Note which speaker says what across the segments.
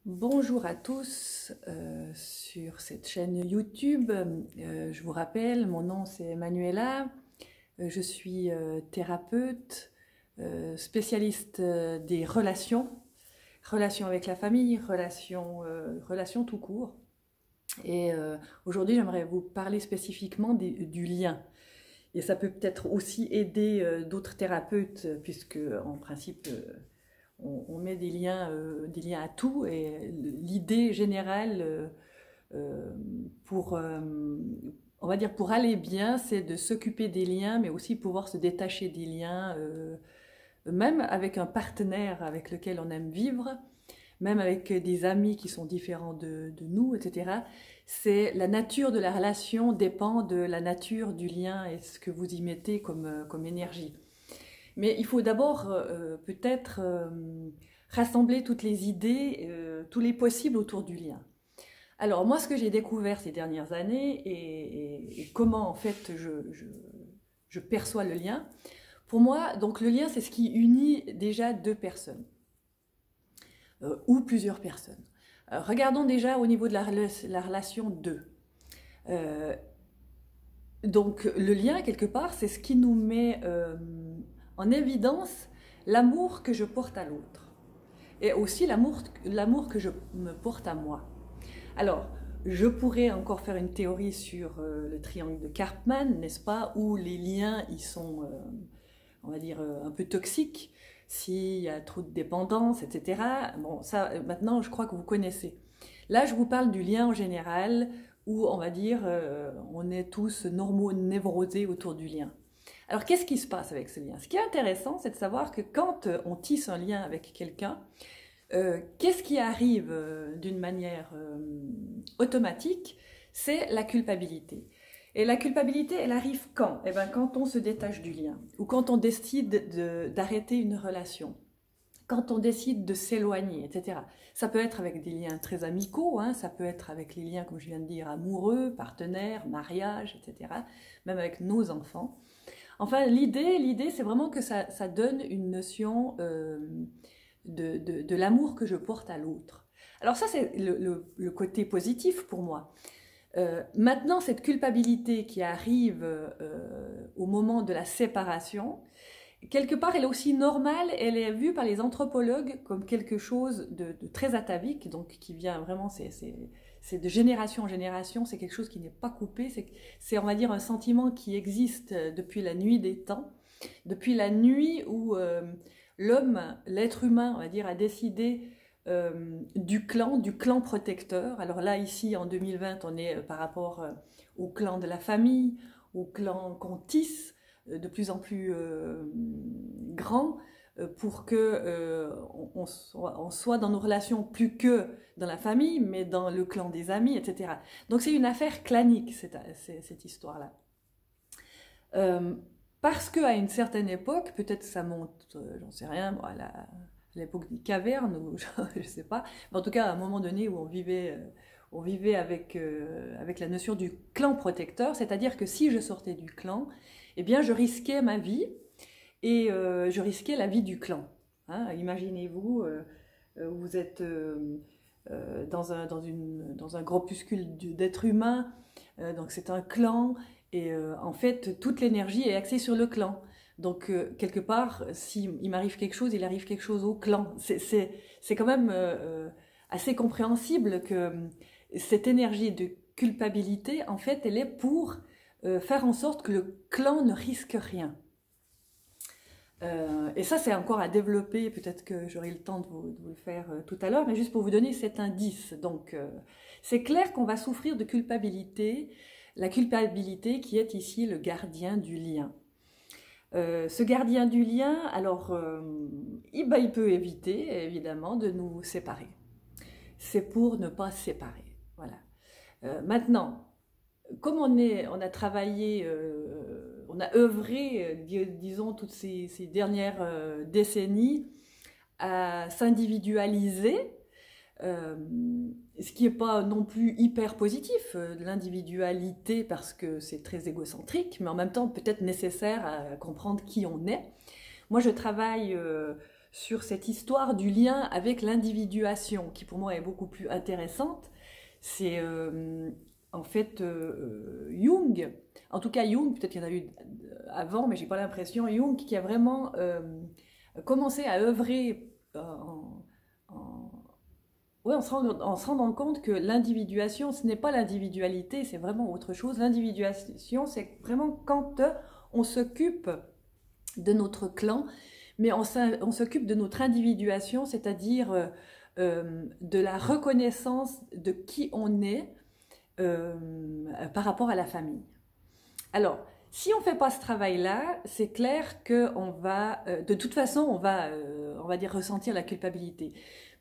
Speaker 1: Bonjour à tous sur cette chaîne YouTube. Je vous rappelle, mon nom c'est Manuela. Je suis thérapeute, spécialiste des relations avec la famille, relations tout court. Et aujourd'hui, j'aimerais vous parler spécifiquement du lien. Et ça peut peut-être aussi aider d'autres thérapeutes, puisque en principe, on met des liens à tout. Et l'idée générale, euh, pour, euh, on va dire pour aller bien, c'est de s'occuper des liens, mais aussi pouvoir se détacher des liens, même avec un partenaire avec lequel on aime vivre, même avec des amis qui sont différents de nous, etc. C'est la nature de la relation dépend de la nature du lien et ce que vous y mettez comme énergie. Mais il faut d'abord peut-être rassembler toutes les idées, tous les possibles autour du lien. Alors moi, ce que j'ai découvert ces dernières années et comment en fait je perçois le lien, pour moi, donc le lien, c'est ce qui unit déjà deux personnes ou plusieurs personnes. Regardons déjà au niveau de la relation deux. Euh, donc le lien, quelque part, c'est ce qui nous met en évidence l'amour que je porte à l'autre et aussi l'amour que je me porte à moi. Alors, je pourrais encore faire une théorie sur le triangle de Karpman, n'est-ce pas, où les liens, ils sont, on va dire, un peu toxiques, s'il y a trop de dépendance, etc. Bon, ça, maintenant, je crois que vous connaissez. Là, je vous parle du lien en général, où, on va dire, on est tous normaux, névrosés autour du lien. Alors, qu'est-ce qui se passe avec ce lien? Ce qui est intéressant, c'est de savoir que quand on tisse un lien avec quelqu'un, qu'est-ce qui arrive d'une manière automatique? C'est la culpabilité. Et la culpabilité, elle arrive quand? Eh bien, quand on se détache du lien, ou quand on décide d'arrêter une relation, quand on décide de s'éloigner, etc. Ça peut être avec des liens très amicaux, hein, ça peut être avec les liens, comme je viens de dire, amoureux, partenaires, mariage, etc. Même avec nos enfants. Enfin, l'idée, c'est vraiment que ça donne une notion de l'amour que je porte à l'autre. Alors ça, c'est le côté positif pour moi. Maintenant, cette culpabilité qui arrive au moment de la séparation, quelque part, elle est aussi normale, elle est vue par les anthropologues comme quelque chose de très atavique, donc qui vient vraiment, c'est de génération en génération, c'est quelque chose qui n'est pas coupé, c'est, on va dire, un sentiment qui existe depuis la nuit des temps, depuis la nuit où l'homme, l'être humain, on va dire, a décidé du clan protecteur. Alors là, ici, en 2020, on est par rapport au clan de la famille, au clan qu'on tisse de plus en plus grand pour que on soit dans nos relations plus que dans la famille, mais dans le clan des amis, etc. Donc c'est une affaire clanique, cette histoire-là. Euh, Parce qu'à une certaine époque, peut-être ça monte, j'en sais rien, bon, à l'époque des cavernes, ou je ne sais pas, mais en tout cas à un moment donné où on vivait avec la notion du clan protecteur, c'est-à-dire que si je sortais du clan, eh bien je risquais ma vie et je risquais la vie du clan. Hein, imaginez-vous, vous êtes dans un groupuscule d'êtres humains, donc c'est un clan, et en fait, toute l'énergie est axée sur le clan. Donc, quelque part, s'il m'arrive quelque chose, il arrive quelque chose au clan. C'est quand même assez compréhensible que cette énergie de culpabilité, en fait, elle est pour faire en sorte que le clan ne risque rien. Et ça, c'est encore à développer. Peut-être que j'aurai le temps de vous le faire tout à l'heure, mais juste pour vous donner cet indice. Donc, c'est clair qu'on va souffrir de culpabilité, la culpabilité qui est ici le gardien du lien. Ce gardien du lien, alors, il peut éviter, évidemment, de nous séparer. C'est pour ne pas séparer. Voilà. Maintenant, comme on a travaillé, on a œuvré, disons, toutes ces dernières décennies à s'individualiser, euh, ce qui n'est pas non plus hyper positif, l'individualité, parce que c'est très égocentrique, mais en même temps peut-être nécessaire à comprendre qui on est. Moi, je travaille sur cette histoire du lien avec l'individuation, qui pour moi est beaucoup plus intéressante. C'est en fait Jung, en tout cas Jung, peut-être qu'il y en a eu avant, mais j'ai pas l'impression, Jung qui a vraiment commencé à œuvrer ouais, en se rendant compte que l'individuation, ce n'est pas l'individualité, c'est vraiment autre chose. L'individuation, c'est vraiment quand on s'occupe de notre clan, mais on s'occupe de notre individuation, c'est-à-dire de la reconnaissance de qui on est par rapport à la famille. Alors, si on ne fait pas ce travail-là, c'est clair qu'on va, de toute façon, on va dire ressentir la culpabilité.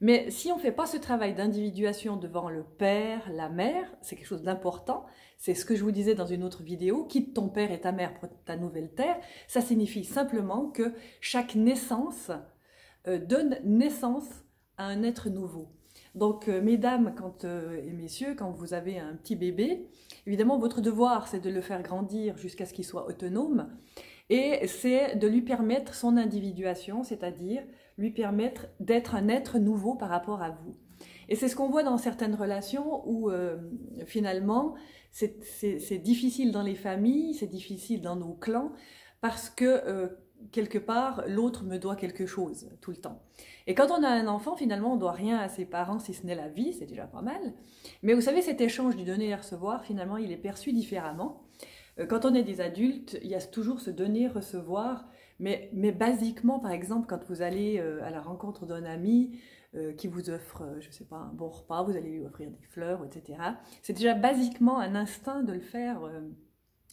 Speaker 1: Mais si on ne fait pas ce travail d'individuation devant le père, la mère, c'est quelque chose d'important. C'est ce que je vous disais dans une autre vidéo, quitte ton père et ta mère pour ta nouvelle terre. Ça signifie simplement que chaque naissance donne naissance à un être nouveau. Donc, mesdames et messieurs, quand vous avez un petit bébé, évidemment, votre devoir, c'est de le faire grandir jusqu'à ce qu'il soit autonome, et c'est de lui permettre son individuation, c'est-à-dire lui permettre d'être un être nouveau par rapport à vous. Et c'est ce qu'on voit dans certaines relations où, finalement, c'est difficile dans les familles, c'est difficile dans nos clans, parce que quelque part, l'autre me doit quelque chose tout le temps. Et quand on a un enfant, finalement, on ne doit rien à ses parents, si ce n'est la vie, c'est déjà pas mal. Mais vous savez, cet échange du donner et recevoir, finalement, il est perçu différemment. Quand on est des adultes, il y a toujours ce donner-recevoir, mais basiquement, par exemple, quand vous allez à la rencontre d'un ami qui vous offre, je ne sais pas, un bon repas, vous allez lui offrir des fleurs, etc. C'est déjà basiquement un instinct de le faire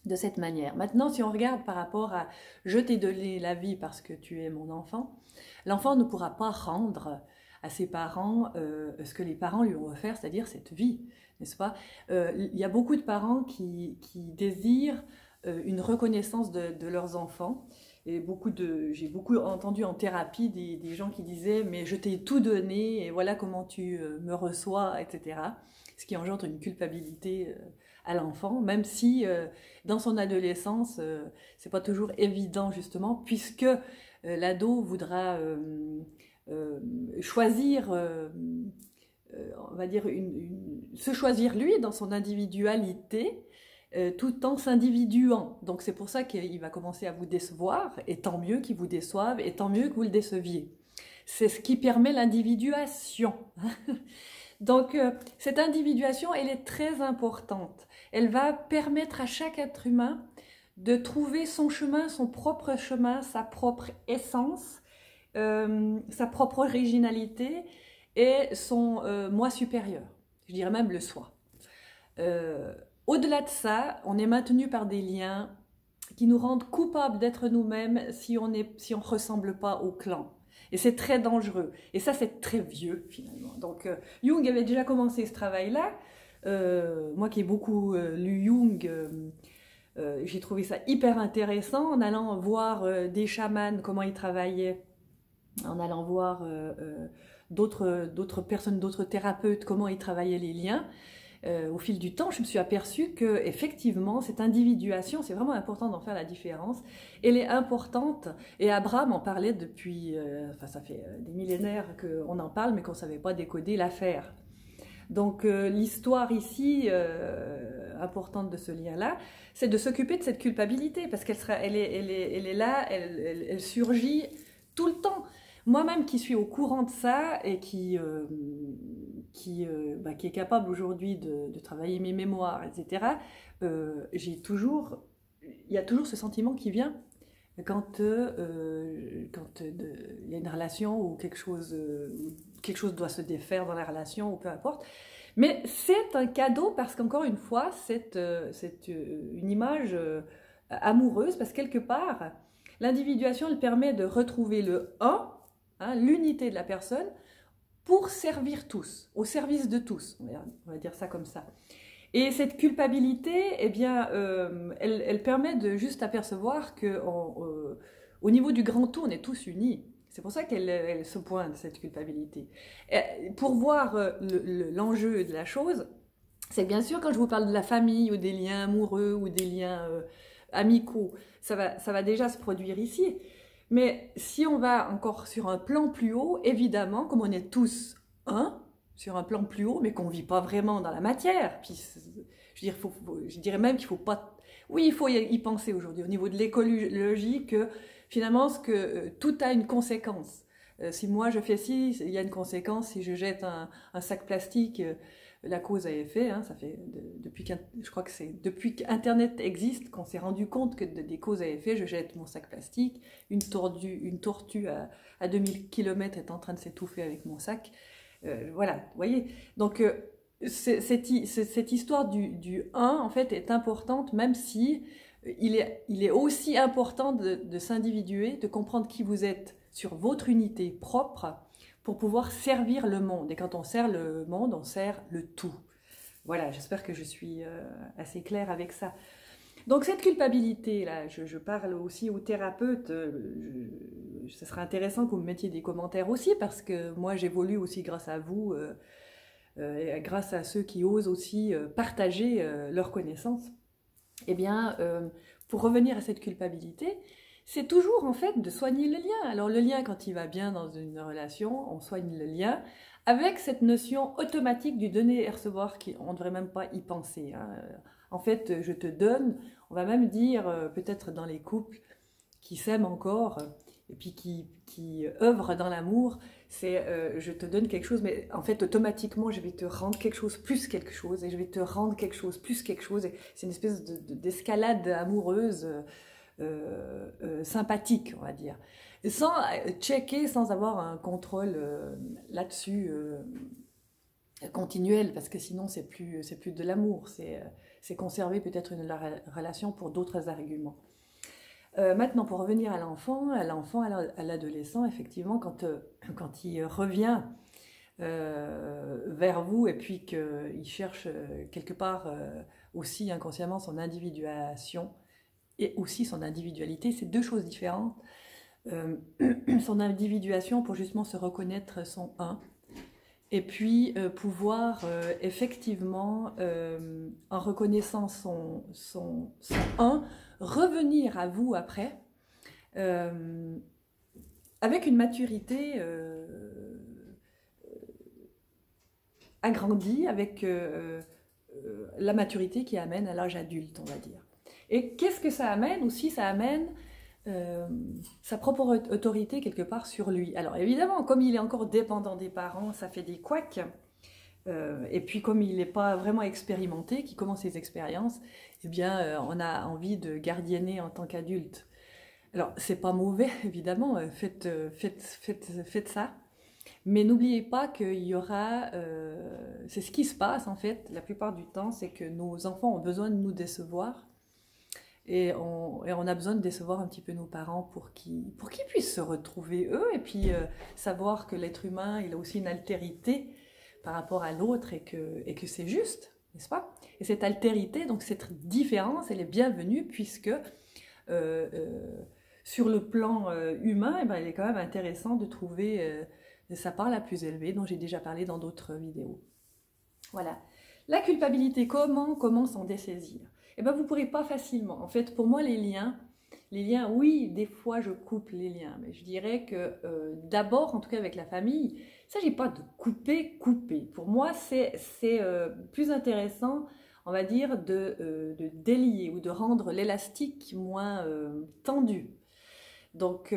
Speaker 1: de cette manière. Maintenant, si on regarde par rapport à « je t'ai donné la vie parce que tu es mon enfant », l'enfant ne pourra pas rendre à ses parents ce que les parents lui ont offert, c'est-à-dire cette vie, n'est-ce pas? Il y a beaucoup de parents qui désirent une reconnaissance de leurs enfants. Et j'ai beaucoup entendu en thérapie des gens qui disaient « mais je t'ai tout donné et voilà comment tu me reçois », etc. Ce qui engendre une culpabilité à l'enfant, même si dans son adolescence, c'est pas toujours évident justement, puisque l'ado voudra choisir, on va dire, se choisir lui dans son individualité, tout en s'individuant. Donc c'est pour ça qu'il va commencer à vous décevoir, et tant mieux qu'il vous déçoive, et tant mieux que vous le déceviez. C'est ce qui permet l'individuation. Donc cette individuation, elle est très importante. Elle va permettre à chaque être humain de trouver son chemin, son propre chemin, sa propre essence, sa propre originalité et son moi supérieur. Je dirais même le soi. Au-delà de ça, on est maintenu par des liens qui nous rendent coupables d'être nous-mêmes si on ne ressemble pas au clan. Et c'est très dangereux. Et ça, c'est très vieux, finalement. Donc, Jung avait déjà commencé ce travail-là. Moi qui ai beaucoup lu Jung, j'ai trouvé ça hyper intéressant en allant voir des chamans, comment ils travaillaient, en allant voir d'autres personnes, d'autres thérapeutes, comment ils travaillaient les liens. Au fil du temps, je me suis aperçue que effectivement, cette individuation, c'est vraiment important d'en faire la différence. Elle est importante, et Abraham en parlait depuis, enfin ça fait des millénaires qu'on en parle, mais qu'on ne savait pas décoder l'affaire. Donc l'histoire ici, importante de ce lien-là, c'est de s'occuper de cette culpabilité, parce elle est là, elle surgit tout le temps. Moi-même qui suis au courant de ça et qui est capable aujourd'hui de travailler mes mémoires, etc., il y a toujours ce sentiment qui vient quand il y a une relation ou quelque chose doit se défaire dans la relation, ou peu importe. Mais c'est un cadeau parce qu'encore une fois, c'est une image amoureuse, parce que quelque part, l'individuation, elle permet de retrouver le « un », l'unité de la personne, pour servir tous, au service de tous, on va dire ça comme ça. Et cette culpabilité, eh bien, elle permet de juste apercevoir qu'au niveau du grand tout, on est tous unis. C'est pour ça qu'elle se pointe, cette culpabilité. Et pour voir l'enjeu de la chose, c'est bien sûr quand je vous parle de la famille, ou des liens amoureux, ou des liens amicaux, ça va déjà se produire ici. Mais si on va encore sur un plan plus haut, évidemment, comme on est tous un, sur un plan plus haut, mais qu'on ne vit pas vraiment dans la matière, puis je dirais même qu'il ne faut pas... Oui, il faut y penser aujourd'hui, au niveau de l'écologie, que finalement, tout a une conséquence. Si moi je fais ci, il y a une conséquence. Si je jette un sac plastique, la cause à effet, hein, ça fait je crois que c'est depuis qu'Internet existe qu'on s'est rendu compte que des causes à effet. Je jette mon sac plastique, une tortue à 2000 km est en train de s'étouffer avec mon sac. Voilà, vous voyez. Donc cette histoire du 1 en fait est importante, même si il est aussi important de s'individuer, de comprendre qui vous êtes sur votre unité propre pour pouvoir servir le monde. Et quand on sert le monde, on sert le tout. Voilà, j'espère que je suis assez claire avec ça. Donc cette culpabilité, là, je parle aussi aux thérapeutes, ce serait intéressant que vous me mettiez des commentaires aussi, parce que moi j'évolue aussi grâce à vous, et grâce à ceux qui osent aussi partager leurs connaissances. Eh bien, pour revenir à cette culpabilité, c'est toujours en fait de soigner le lien. Alors le lien, quand il va bien dans une relation, on soigne le lien avec cette notion automatique du donner et recevoir, on ne devrait même pas y penser, hein. En fait, je te donne, on va même dire, peut-être dans les couples qui s'aiment encore, et puis qui œuvrent dans l'amour, c'est je te donne quelque chose, mais en fait automatiquement je vais te rendre quelque chose plus quelque chose, et je vais te rendre quelque chose plus quelque chose, et c'est une espèce d'escalade amoureuse sympathique, on va dire, et sans checker, sans avoir un contrôle là-dessus continuel, parce que sinon c'est plus de l'amour, c'est conserver peut-être la relation pour d'autres arguments. Maintenant, pour revenir à l'enfant, à l'adolescent, effectivement, quand il revient vers vous et puis qu'il cherche quelque part aussi inconsciemment son individuation et aussi son individualité, c'est deux choses différentes. Son individuation pour justement se reconnaître son un, et puis pouvoir effectivement, en reconnaissant son un, revenir à vous après, avec une maturité agrandie, avec la maturité qui amène à l'âge adulte, on va dire. Et qu'est-ce que ça amène aussi? Ça amène sa propre autorité quelque part sur lui. Alors évidemment, comme il est encore dépendant des parents, ça fait des couacs. Et puis comme il n'est pas vraiment expérimenté, qui commence ses expériences, eh bien on a envie de gardienner en tant qu'adulte. Alors c'est pas mauvais, évidemment, faites ça. Mais n'oubliez pas qu'il y aura... c'est ce qui se passe en fait, la plupart du temps, c'est que nos enfants ont besoin de nous décevoir. Et on a besoin de décevoir un petit peu nos parents pour qu'ils puissent se retrouver eux, et puis savoir que l'être humain, il a aussi une altérité par rapport à l'autre, et que c'est juste, n'est-ce pas? Et cette altérité, donc cette différence, elle est bienvenue, puisque sur le plan humain, eh ben, il est quand même intéressant de trouver sa part la plus élevée, dont j'ai déjà parlé dans d'autres vidéos. Voilà. La culpabilité, comment s'en dessaisir? Eh bien, vous ne pourrez pas facilement. En fait, pour moi, les liens, oui, des fois, je coupe les liens. Mais je dirais que d'abord, en tout cas avec la famille, il ne s'agit pas de couper. Pour moi, c'est plus intéressant, on va dire, de délier ou de rendre l'élastique moins tendu. Donc,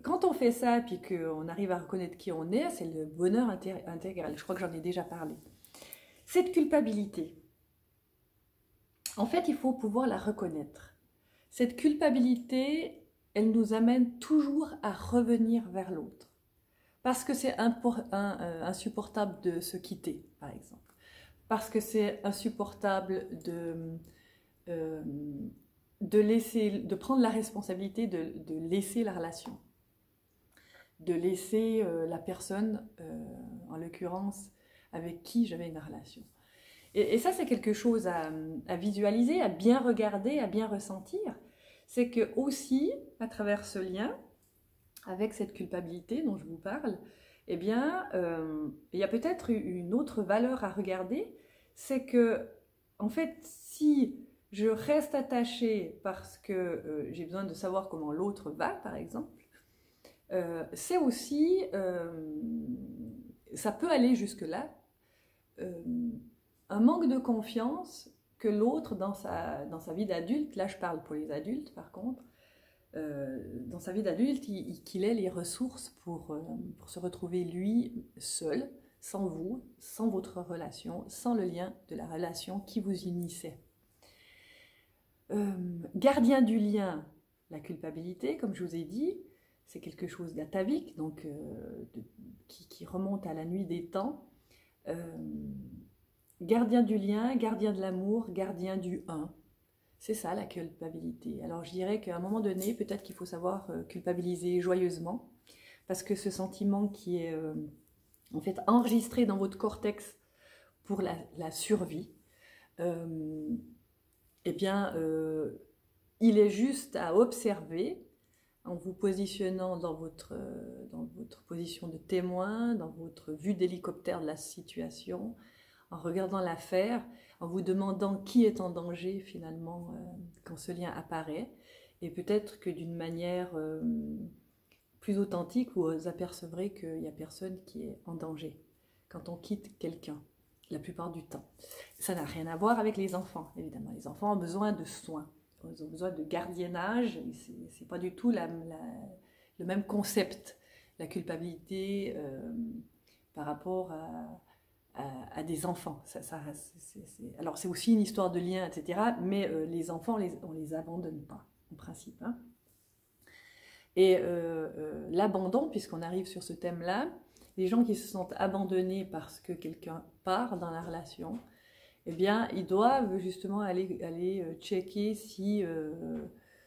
Speaker 1: quand on fait ça, puis qu'on arrive à reconnaître qui on est, c'est le bonheur intégral. Je crois que j'en ai déjà parlé. Cette culpabilité, en fait, il faut pouvoir la reconnaître. Cette culpabilité, elle nous amène toujours à revenir vers l'autre. Parce que c'est insupportable de se quitter, par exemple. Parce que c'est insupportable de prendre la responsabilité de laisser la relation. De laisser la personne, en l'occurrence, avec qui j'avais une relation. Et ça, c'est quelque chose à visualiser, à bien regarder, à bien ressentir. C'est que aussi, à travers ce lien, avec cette culpabilité dont je vous parle, eh bien, il y a peut-être une autre valeur à regarder. C'est que, en fait, si je reste attachée parce que j'ai besoin de savoir comment l'autre va, par exemple, c'est aussi, ça peut aller jusque-là, un manque de confiance que l'autre dans sa vie d'adulte, là je parle pour les adultes par contre, dans sa vie d'adulte, qu'il ait les ressources pour se retrouver lui seul, sans vous, sans votre relation, sans le lien de la relation qui vous unissait. Gardien du lien, la culpabilité, comme je vous ai dit, c'est quelque chose d'atavique, donc qui remonte à la nuit des temps. Gardien du lien, gardien de l'amour, gardien du un. C'est ça la culpabilité. Alors je dirais qu'à un moment donné, peut-être qu'il faut savoir culpabiliser joyeusement, parce que ce sentiment qui est en fait enregistré dans votre cortex pour la survie, eh bien, il est juste à observer en vous positionnant dans votre position de témoin, dans votre vue d'hélicoptère de la situation, en regardant l'affaire, en vous demandant qui est en danger finalement quand ce lien apparaît, et peut-être que d'une manière plus authentique, vous apercevrez qu'il n'y a personne qui est en danger quand on quitte quelqu'un, la plupart du temps. Ça n'a rien à voir avec les enfants, évidemment. Les enfants ont besoin de soins, ils ont besoin de gardiennage, c'est pas du tout le même concept, la culpabilité par rapport à des enfants. Alors c'est aussi une histoire de lien, etc. Mais les enfants, on les abandonne pas, en principe. Hein. Et l'abandon, puisqu'on arrive sur ce thème-là, les gens qui se sentent abandonnés parce que quelqu'un part dans la relation, eh bien, ils doivent justement aller checker si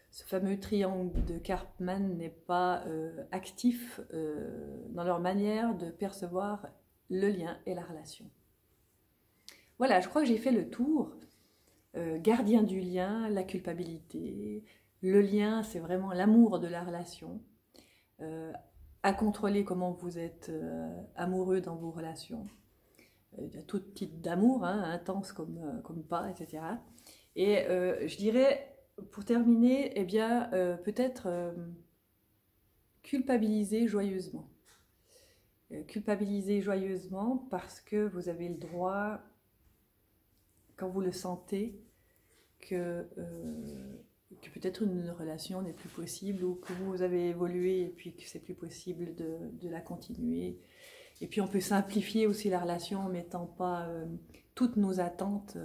Speaker 1: ce fameux triangle de Karpman n'est pas actif dans leur manière de percevoir le lien et la relation. Voilà, je crois que j'ai fait le tour. Gardien du lien, la culpabilité. Le lien, c'est vraiment l'amour de la relation. À contrôler comment vous êtes amoureux dans vos relations. Il y a tout type d'amour, hein, intense comme pas, etc. Et je dirais, pour terminer, eh bien, peut-être culpabiliser joyeusement. Culpabiliser joyeusement parce que vous avez le droit, quand vous le sentez, que peut-être une relation n'est plus possible ou que vous avez évolué et puis que c'est plus possible de la continuer. Et puis on peut simplifier aussi la relation en mettant pas toutes nos attentes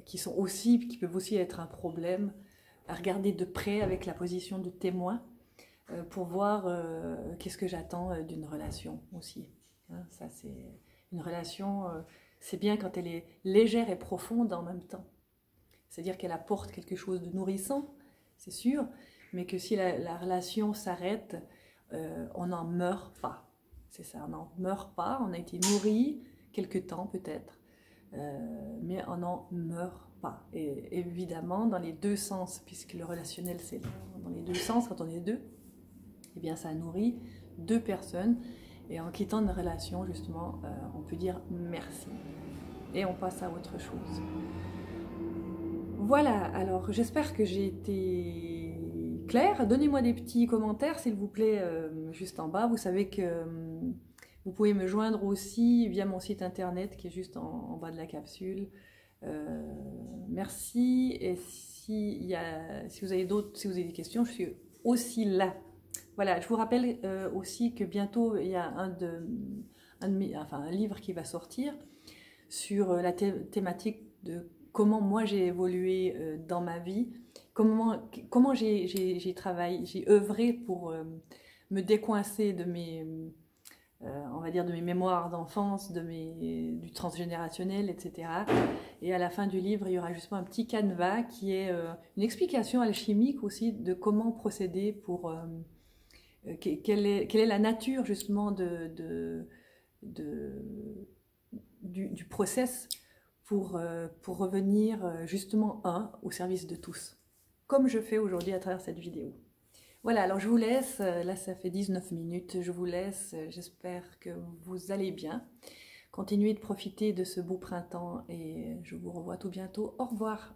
Speaker 1: qui peuvent aussi être un problème, à regarder de près avec la position de témoin pour voir qu'est-ce que j'attends d'une relation aussi. Hein, ça c'est une relation, c'est bien quand elle est légère et profonde en même temps. C'est-à-dire qu'elle apporte quelque chose de nourrissant, c'est sûr, mais que si la relation s'arrête, on n'en meurt pas. C'est ça, on n'en meurt pas, on a été nourri quelque temps peut-être, mais on n'en meurt pas. Et évidemment, dans les deux sens, puisque le relationnel c'est dans les deux sens, quand on est deux, eh bien ça nourrit deux personnes. Et en quittant une relation, justement, on peut dire merci. Et on passe à autre chose. Voilà, alors j'espère que j'ai été claire. Donnez-moi des petits commentaires, s'il vous plaît, juste en bas. Vous savez que vous pouvez me joindre aussi via mon site internet qui est juste en bas de la capsule. Merci. Et si vous avez des questions, je suis aussi là. Voilà, je vous rappelle aussi que bientôt il y a un livre qui va sortir sur la thématique de comment moi j'ai évolué dans ma vie, comment j'ai travaillé, j'ai œuvré pour me décoincer de on va dire de mes mémoires d'enfance, du transgénérationnel, etc. Et à la fin du livre, il y aura justement un petit canevas qui est une explication alchimique aussi de comment procéder pour quelle est la nature justement du process pour revenir justement au service de tous, comme je fais aujourd'hui à travers cette vidéo. Voilà, alors je vous laisse, là ça fait 19 minutes, je vous laisse, j'espère que vous allez bien. Continuez de profiter de ce beau printemps et je vous revois tout bientôt. Au revoir.